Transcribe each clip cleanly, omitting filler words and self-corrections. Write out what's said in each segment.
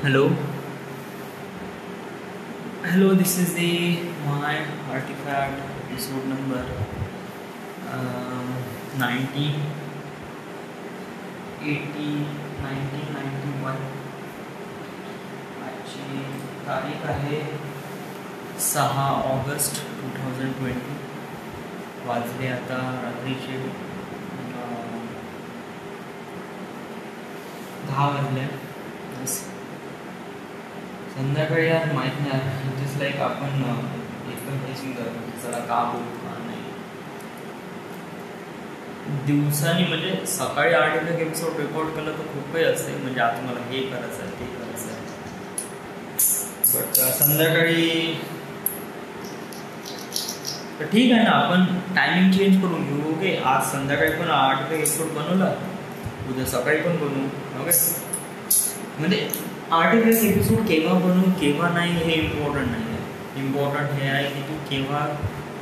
Hello, hello. This is the my artifact episode number 1980 1991. आजची तारीख आहे 6 ऑगस्ट 2020. वाजले आता रात्रीचे 10 वाजले. संध्याकाळी यार माहीत नाही, जस्ट लाईक आपण एकदम हे सुंदर चला का बोलू का नाही. दिवसानी म्हणजे सकाळी 8 एक एपिसोड रेकॉर्ड केलं तर खूप काही असते, म्हणजे आता मला हे करायचं आहे ते करायचं आहे. बट संध्याकाळी तर ठीक आहे ना, आपण टायमिंग चेंज करून घेऊ. ओके, आज संध्याकाळी पण 8 एपिसोड बनवला, उद्या सकाळी पण बनवू. ओके, म्हणजे 8 एपिसोड केव्हा बनवू केव्हा नाही हे इम्पॉर्टंट नाही आहे. इम्पॉर्टंट हे आहे की तू केव्हा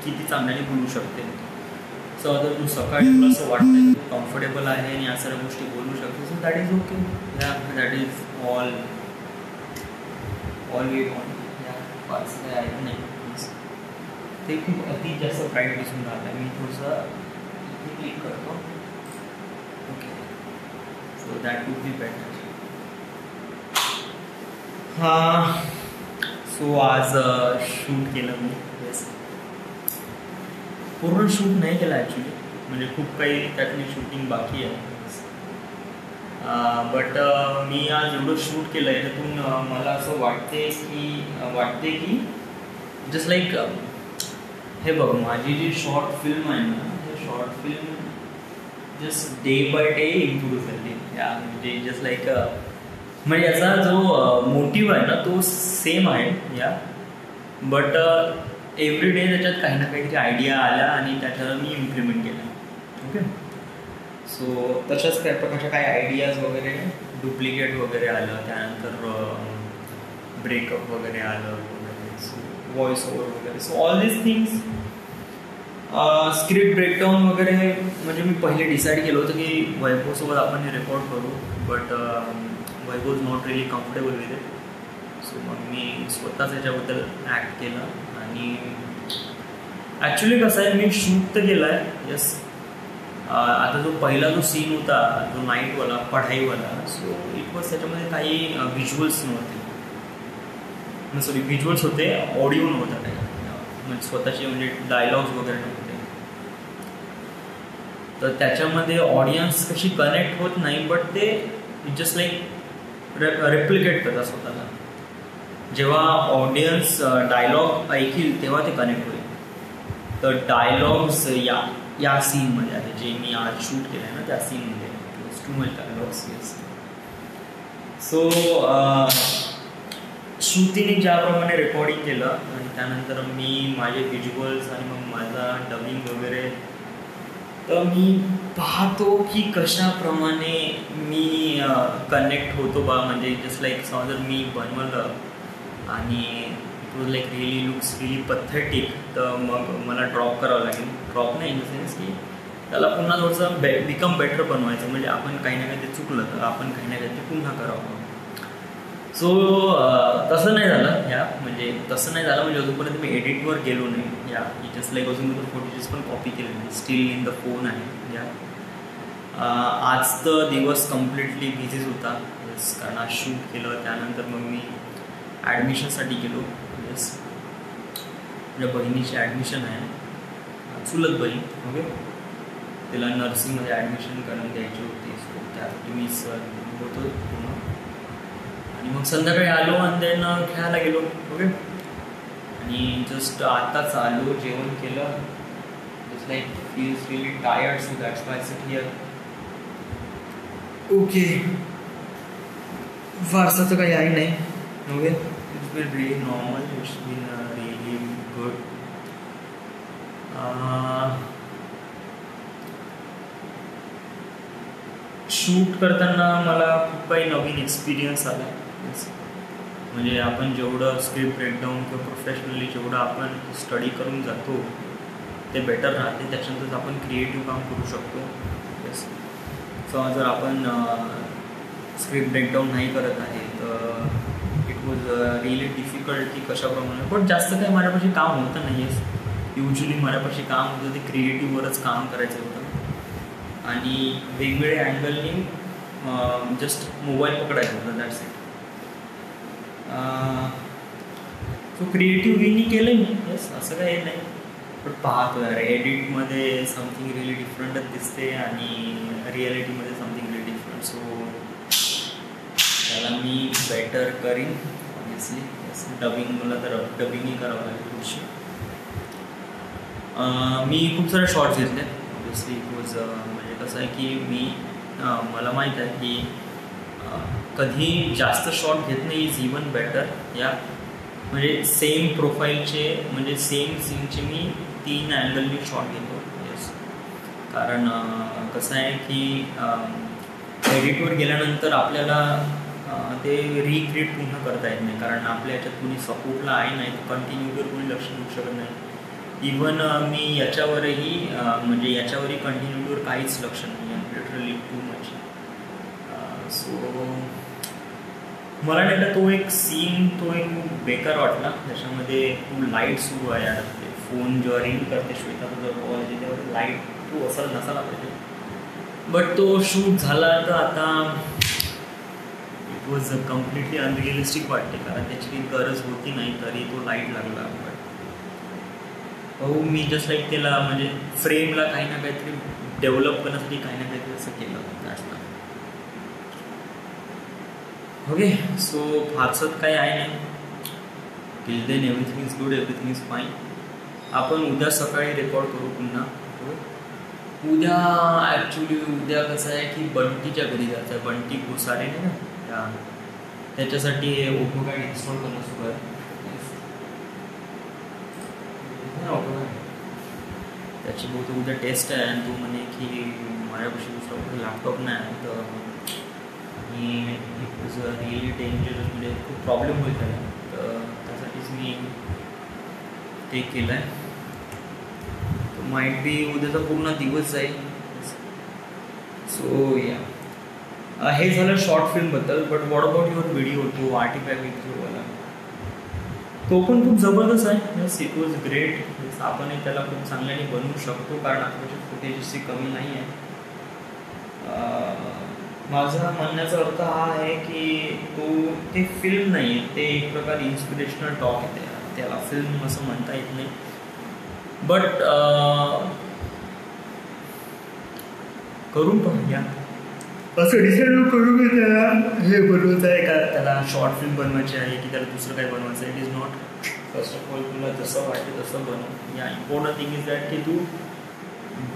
किती चांगल्याने बोलू शकते. सो अगर तू सकाळी तुला असं वाटतं तू कम्फर्टेबल आहे आणि या सर्व गोष्टी बोलू शकते, so that is okay. That is all way on. फारसं काही आहे नाही. ते खूप अति जास्त ब्राईट दिसून राहिलं आहे. मी थोडंसं क्लिक करतो. Okay, so that would be better. हां, सो आज शूट केलं मी. येस, पूर्ण शूट नाही केलं ॲक्च्युली, म्हणजे खूप काही त्यातली शूटिंग बाकी आहे. बट मी आज एवढं शूट केलं आहे त्यातून मला असं वाटते की जस्ट लाईक हे बघ, माझी जी शॉर्ट फिल्म आहे ना, हे short film just day by day improve झाली. म्हणजे जस्ट लाईक म्हणजे याचा जो मोटिव्ह आहे ना तो सेम आहे या, बट एव्हरी डे त्याच्यात काही ना काहीतरी आयडिया आल्या आणि त्याच्यावर मी इम्प्लिमेंट केला. ओके, सो तशाच काही प्रकारच्या काही आयडियाज वगैरे डुप्लिकेट वगैरे आलं, त्यानंतर ब्रेकअप वगैरे आलं वगैरे, सो व्हॉइस ओव्हर वगैरे, सो ऑल दिस थिंग्स. स्क्रिप्ट ब्रेकडाऊन वगैरे म्हणजे मी पहिले डिसाईड केलं होतं की वैभवसोबत आपण हे रेकॉर्ड करू, but Vaibhav is not really comfortable with it. So मग मी स्वतःच याच्याबद्दल ॲक्ट केलं. आणि ॲक्च्युली कसं आहे, मी शूट तर केलं आहे. येस, आता जो पहिला जो सीन होता जो नाईटवाला पढाईवाला, सो इट वॉज त्याच्यामध्ये काही व्हिज्युअल्स नव्हते. सॉरी, व्हिज्युअल्स होते, ऑडिओ नव्हता काही, म्हणजे स्वतःचे म्हणजे डायलॉग्स वगैरे नव्हते. तर त्याच्यामध्ये ऑडियन्स कशी कनेक्ट होत नाही, बट ते जस्ट लाईक रेप्लिकेट करतात स्वतःला. जेव्हा ऑडियन्स डायलॉग ऐकील तेव्हा ते कनेक्ट होईल. तर डायलॉग्स या सीनमध्ये आहे, जे मी आज शूट केलं आहे ना त्या सीनमध्ये too much dialogues. Yes, so श्रुतीने ज्याप्रमाणे रेकॉर्डिंग केलं आणि त्यानंतर मी माझे व्हिज्युअल्स आणि मग माझा डबिंग वगैरे, तर मी पाहतो की कशाप्रमाणे मी कनेक्ट होतो बा. म्हणजे जस्ट लाईक समजा मी बनवलं आणि it was like really looks really pathetic, तर मग मला ड्रॉप करावं लागेल. ड्रॉप नाही इन द सेन्स की त्याला पुन्हा थोडंसं बिकम बेटर बनवायचं, म्हणजे आपण काही ना काही ते चुकलं तर आपण काही ना काही ते पुन्हा करावं. सो तसं नाही झालं म्हणजे तसं नाही झालं म्हणजे अजूनपर्यंत मी एडिटवर गेलो नाही. जस्ट लाईक अजून फोटोजेस पण कॉपी केले नाही, स्टील इन द फोन आहे. आज तर दिवस कम्प्लिटली बिझीच होता. येस, कारण आज शूट केलं, त्यानंतर मग मी ॲडमिशनसाठी गेलो. येस, माझ्या बहिणीची ॲडमिशन आहे, चुलत बहीण. ओके, तिला नर्सिंगमध्ये ॲडमिशन करून द्यायची होती, सो त्यासाठी मी होतो पूर्ण. आणि मग संध्याकाळी आलो आणि देन खेळायला गेलो. ओके, आणि जस्ट आताच आलो, जेवण केलं. Just like feels really tired, so that's why I sit here. Okay, फारसं तर काही आहे नाही. Okay, it's been really normal, it's been really good. Shoot करताना मला खूप काही नवीन एक्सपिरियन्स आला. म्हणजे आपण जेवढं स्क्रिप्ट ब्रेकडाऊन किंवा प्रोफेशनली जेवढं आपण स्टडी करून जातो ते बेटर राहते, त्याच्यानंतर आपण क्रिएटिव्ह काम करू शकतो. येस, सो जर आपण स्क्रिप्ट ब्रेकडाऊन नाही करत आहे. तर इट वॉज रिअली डिफिकल्ट की कशाप्रमाणे, पण जास्त काही माझ्यापाशी काम होतं नाही आहे. युजली माझ्यापाशी काम होतं ते क्रिएटिव्हवरच काम करायचं होतं आणि वेगवेगळे अँगलनी जस्ट मोबाईल पकडायचं होतं, दॅट्स इट. सो क्रिएटिव्ह वेनी केलं मी, येस, असं काही नाही. पण पाहतो यार, एडिटमध्ये समथिंग रिअली डिफरंटच दिसते आणि रिॲलिटीमध्ये समथिंग रिअली डिफरंट. सो त्याला मी बेटर करीन ऑब्वियसली. येस, डबिंग मला तर डबिंगही करावं लागेल पुढची. मी खूप सारे शॉर्ट्स घेतले ऑब्वियसली. बिकॉज म्हणजे कसं आहे की मला माहीत आहे की कधी जास्त शॉर्ट घेत नाही इज इवन बेटर. या म्हणजे सेम प्रोफाईलचे म्हणजे सेम सीनचे मी 3 अँगलनी शॉट घेतो. येस, कारण कसं आहे की एडिटवर गेल्यानंतर आपल्याला ते रिक्रिएट पुन्हा करता येत नाही, कारण आपल्या याच्यात कुणी सपोर्टला आहे नाही, कंटिन्यूवर कोणी लक्ष देऊ शकत नाही. इवन मी याच्यावरही म्हणजे याच्यावरही कंटिन्यूवर काहीच लक्ष नाही आहे, लिटरली टू मच. सो मला नाही का तो एक सीन तो एक खूप बेकार वाटला, त्याच्यामध्ये खूप लाईट सुरू आहे. आता ते फोन जेव्हा रिंग करते श्वेता तुझा कॉल आहे त्याच्यावर लाईट तो असायला नसायला पाहिजे, बट तो शूट झाला. तर आता इट वॉज कम्प्लिटली अनरिअलिस्टिक वाटते, कारण त्याची काही गरज होती नाही तरी तो लाईट लागला. बट मी जस्ट लाईक त्याला म्हणजे फ्रेमला काही ना काहीतरी डेव्हलप करण्यासाठी काही ना काहीतरी असं केलं होतं. ओके, सो फारसत काही आहे नाही. Till then everything is good, everything is fine. आपण उद्या सकाळी रेकॉर्ड करू पुन्हा. उद्या ॲक्च्युली उद्या कसं आहे की बंटीच्या घरी जायचं आहे. बंटी गोसारे नाही ना, त्याच्यासाठी ओपो कार्ड इन्स्टॉल करणं सुरू आहे. त्याची बहुत उद्या टेस्ट आहे आणि तो म्हणे की माझ्यापाशी दुसरा कुठे लॅपटॉप नाही, तर इट वॉज रिअली डेंजरस, म्हणजे खूप प्रॉब्लेम होईल त्याला. तर त्यासाठीच मी ते केलं आहे. तर माइट बी उद्याचा पूर्ण दिवस जाईल. सो या हे झालं शॉर्ट फिल्मबद्दल. But what about your video, तो आर्टिफॅक्ट व्हिडिओवाला, तो पण खूप जबरदस्त आहे. Yes, it was great. आपणही त्याला खूप चांगल्याने बनवू शकतो, कारण आपल्याच्या फुटेजची कमी नाही आहे. माझा म्हणण्याचा अर्थ हा आहे की ते फिल्म नाही आहे, ते एक प्रकार इन्स्पिरेशनल टॉक आहे. त्याला फिल्म असं म्हणता येत नाही. बट करून पाहूया, असं डिसाईड करू की त्याला हे बनवायचं आहे का, त्याला शॉर्ट फिल्म बनवायची आहे की त्याला दुसरं काही बनवायचं आहे. It is not. First of all तुला जसं वाटतं तसं बनव. या इम्पॉर्टंट थिंग इज दॅट की तू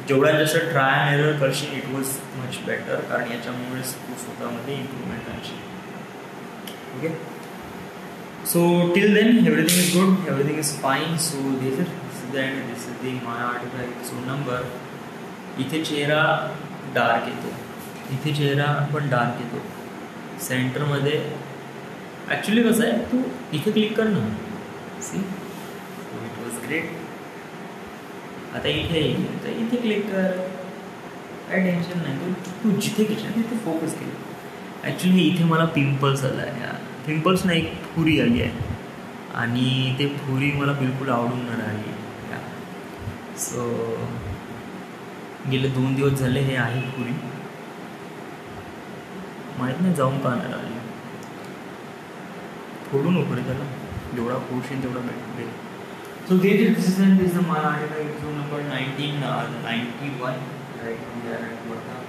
जेवढा जसं ट्राय अँड एरर करशील इट वॉज मच बेटर, कारण याच्यामुळेच तू स्वतःमध्ये इम्प्रूव्हमेंट आणशील. Okay, so till then everything is good, everything is fine. So this is the my artifact. So number इथे चेहरा डार्क येतो, इथे चेहरा पण डार्क येतो. सेंटरमध्ये ॲक्च्युली कसं आहे, तू इथे क्लिक कर ना. See, it was great. आता इथे तर इथे क्लिक कर, काय टेन्शन नाही. तू जिथे घेशील तिथे फोकस केलं. ॲक्च्युली इथे मला पिंपल्स आला आहे. पिंपल्स नाही, एक फुरी आली आहे आणि ते फुरी मला बिलकुल आवडून न राहिली. सो गेले 2 दिवस झाले हे आहे फुरी. माहीत नाही जाऊन का नाही राहिली. फोडू नको रे त्याला, जेवढा फोडशील तेवढा भेटेल. So this is the Mara artifact, number 1991, right? We are at Wortha,